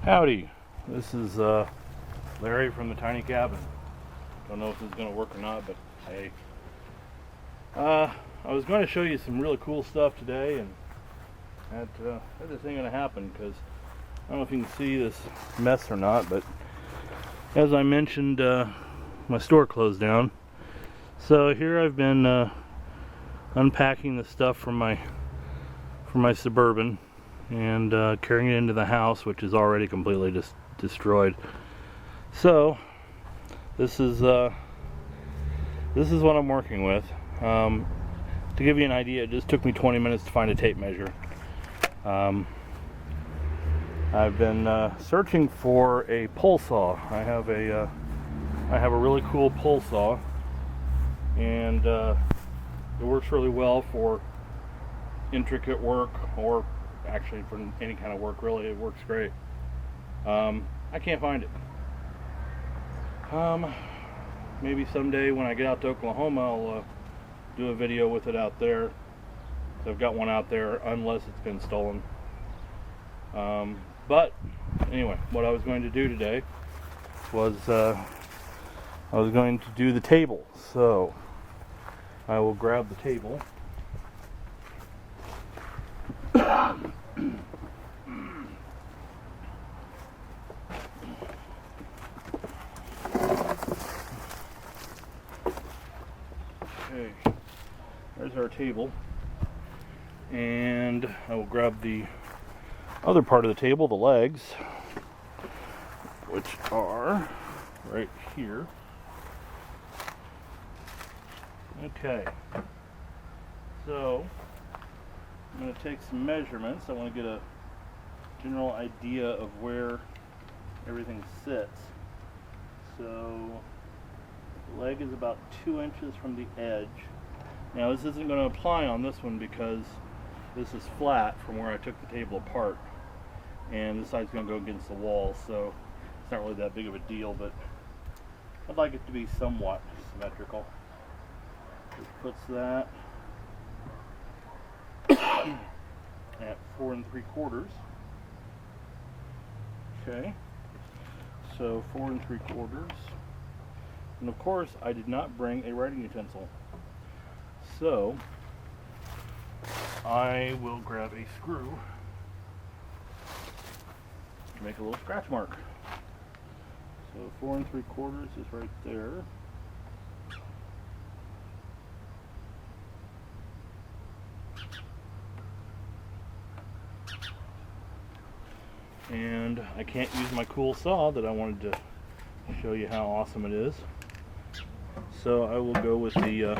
Howdy, this is Larry from the Tiny Cabin. Don't know if this is going to work or not, but hey. I was going to show you some really cool stuff today, and that just ain't going to happen because I don't know if you can see this mess or not, but as I mentioned, my store closed down. So here I've been unpacking the stuff from my Suburban and carrying it into the house, which is already completely destroyed. So this is what I'm working with. To give you an idea, it just took me 20 minutes to find a tape measure. I've been searching for a pole saw. I have a really cool pole saw, and it works really well for intricate work, or actually for any kind of work. Really, it works great. I can't find it. Maybe someday when I get out to Oklahoma, I'll do a video with it out there. So I've got one out there, unless it's been stolen. But anyway, what I was going to do today was I was going to do the table. So I will grab the table. Okay, there's our table, and I will grab the other part of the table, the legs, which are right here. Okay, so I'm going to take some measurements. I want to get a general idea of where everything sits. So the leg is about 2 inches from the edge. Now this isn't going to apply on this one because this is flat from where I took the table apart, and this side's going to go against the wall, so it's not really that big of a deal, but I'd like it to be somewhat symmetrical. This puts that at 4 3/4. Okay, so 4 3/4, and of course I did not bring a writing utensil, so I will grab a screw to make a little scratch mark. So 4 3/4 is right there. And I can't use my cool saw that I wanted to show you how awesome it is, so I will go with the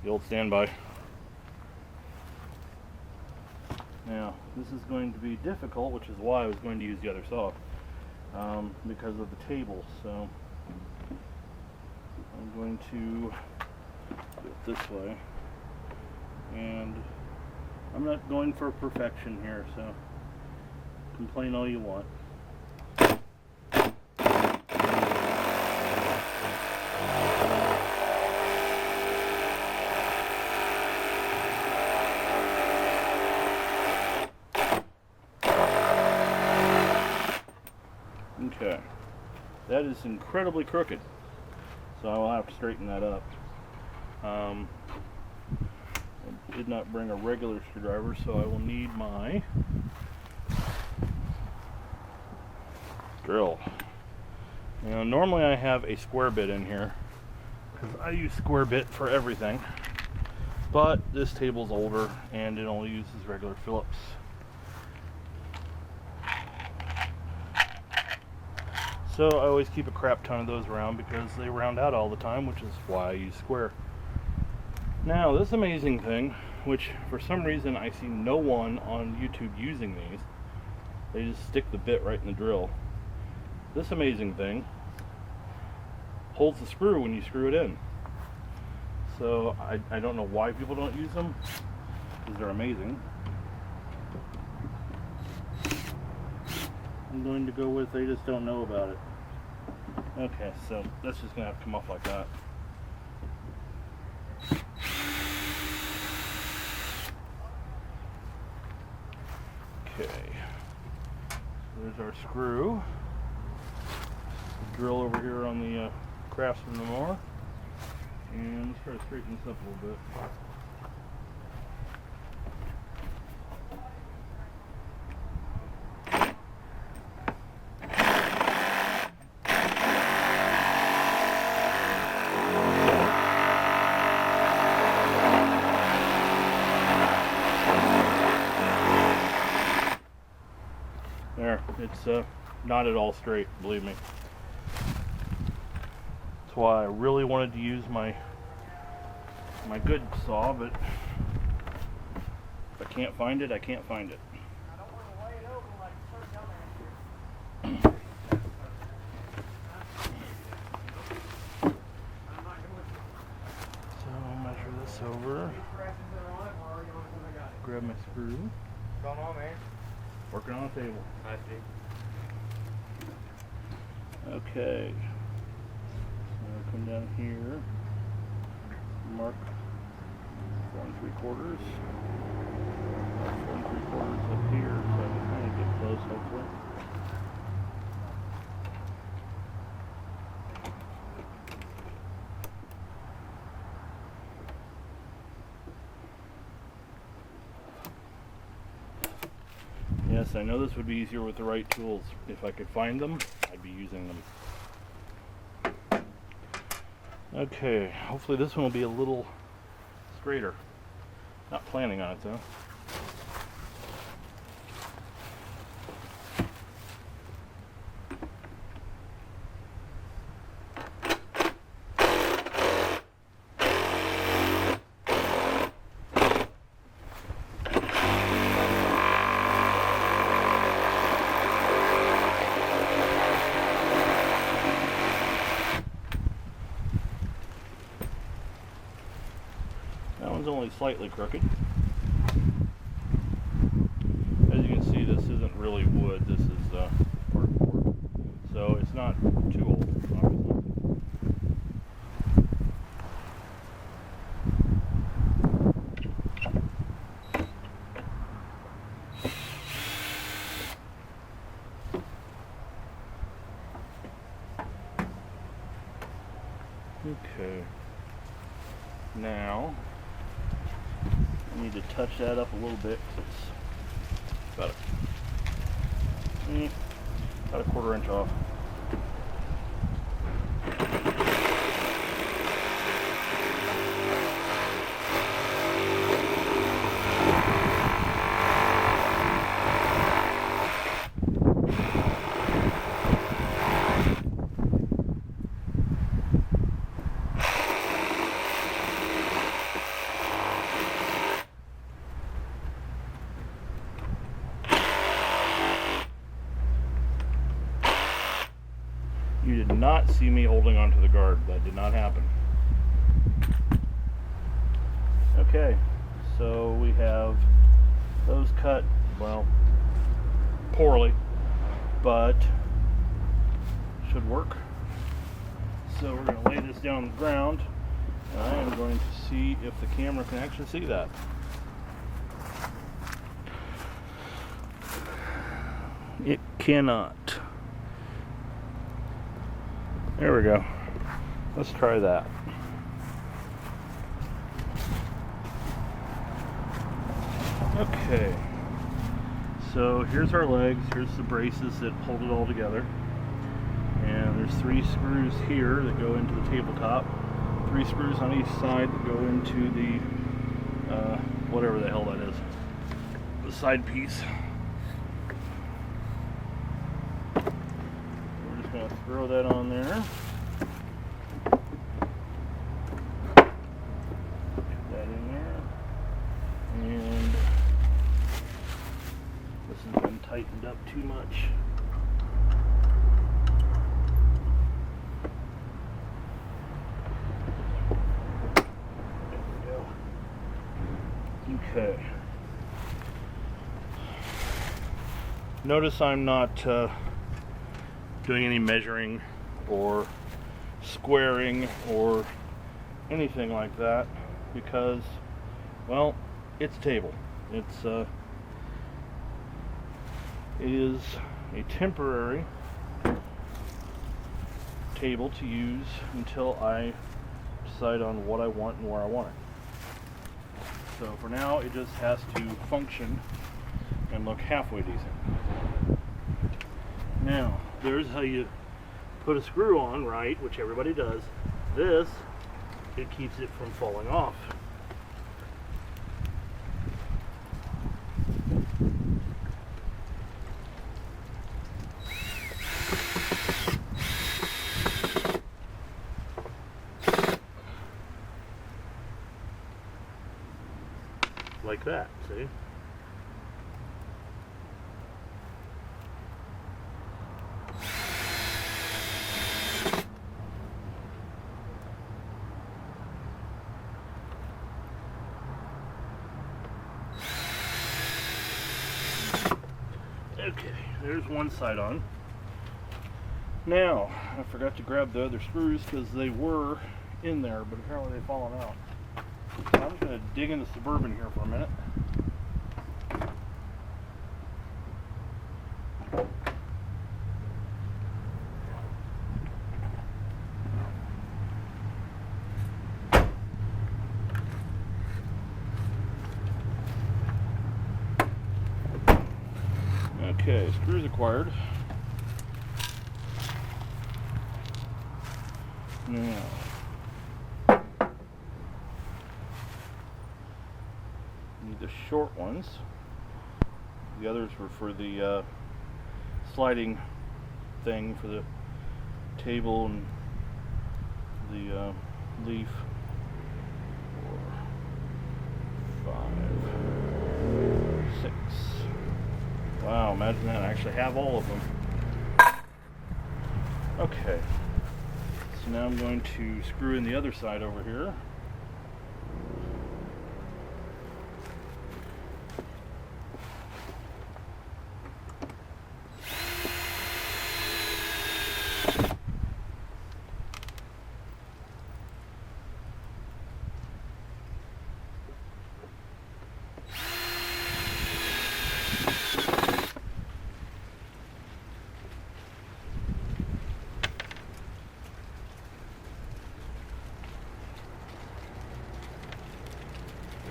old standby. Now this is going to be difficult, which is why I was going to use the other saw, because of the table. So I'm going to do it this way, and I'm not going for perfection here, so complain all you want. Okay, that is incredibly crooked, so I will have to straighten that up. I did not bring a regular screwdriver, so I will need my drill. Now normally I have a square bit in here because I use square bit for everything, but this table's older and it only uses regular Phillips. So I always keep a crap ton of those around because they round out all the time, which is why I use square. Now this amazing thing, which for some reason I see no one on YouTube using these, they just stick the bit right in the drill. This amazing thing holds the screw when you screw it in. So I don't know why people don't use them, because they're amazing. I'm going to go with they just don't know about it. Okay, so that's just going to have to come off like that. Okay. There's our screw. Drill over here on the Craftsman Memoir. And let's try to straighten this up a little bit. There, it's not at all straight, believe me. That's why I really wanted to use my good saw, but if I can't find it, I can't find it. I don't want to lay it over like certain So I'll measure this over. Grab my screw. What's going on, man? Working on a table. I see. Okay. So come down here. Mark 4 3/4. 4 3/4 up here, so I can kind of get close, hopefully. Yes, I know this would be easier with the right tools. If I could find them, I'd be using them. Okay, hopefully this one will be a little straighter. Not planning on it though. That one's only slightly crooked. As you can see, this isn't really wood, this is cardboard. So it's not too old, obviously. Okay. Now, I need to touch that up a little bit because it's about a 1/4 inch off. You did not see me holding onto the guard. That did not happen. Okay, so we have those cut, well, poorly, but should work. So we're going to lay this down on the ground, and I am going to see if the camera can actually see that. It cannot. There we go. Let's try that. Okay. So here's our legs. Here's the braces that hold it all together. And there's 3 screws here that go into the tabletop. 3 screws on each side that go into the whatever the hell that is. The side piece. Going to throw that on there. Put that in there. And this has been tightened up too much. There we go. Okay. Notice I'm not doing any measuring or squaring or anything like that because, well, it's a table. It is a temporary table to use until I decide on what I want and where I want it. So for now, it just has to function and look halfway decent. Now, there's how you put a screw on, right, which everybody does. This, it keeps it from falling off. Like that, see? Okay, there's one side on. Now, I forgot to grab the other screws because they were in there, but apparently they've fallen out. So I'm just going to dig into Suburban here for a minute. Okay, screws acquired. Now, need the short ones. The others were for the sliding thing for the table and the leaf. 4, 5, 6. Wow, imagine that. I actually have all of them. Okay. So now I'm going to screw in the other side over here.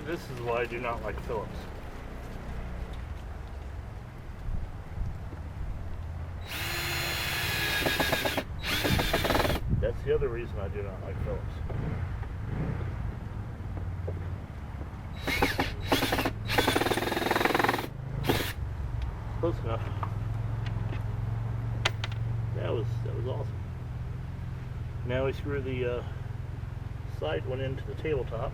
This is why I do not like Phillips. That's the other reason I do not like Phillips. Close enough. That was awesome. Now we screw the side one into the tabletop.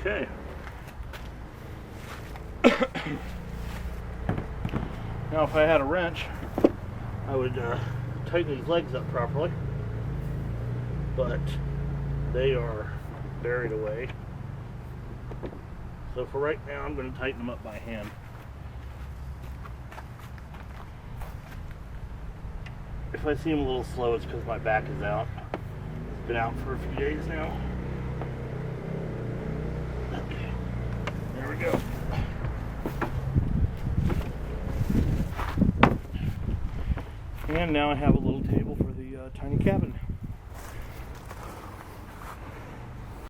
Okay. Now if I had a wrench, I would tighten these legs up properly, but they are buried away. So for right now, I'm going to tighten them up by hand. If I seem a little slow, it's because my back is out. It's been out for a few days now. Okay, there we go. And now I have a little table for the tiny cabin.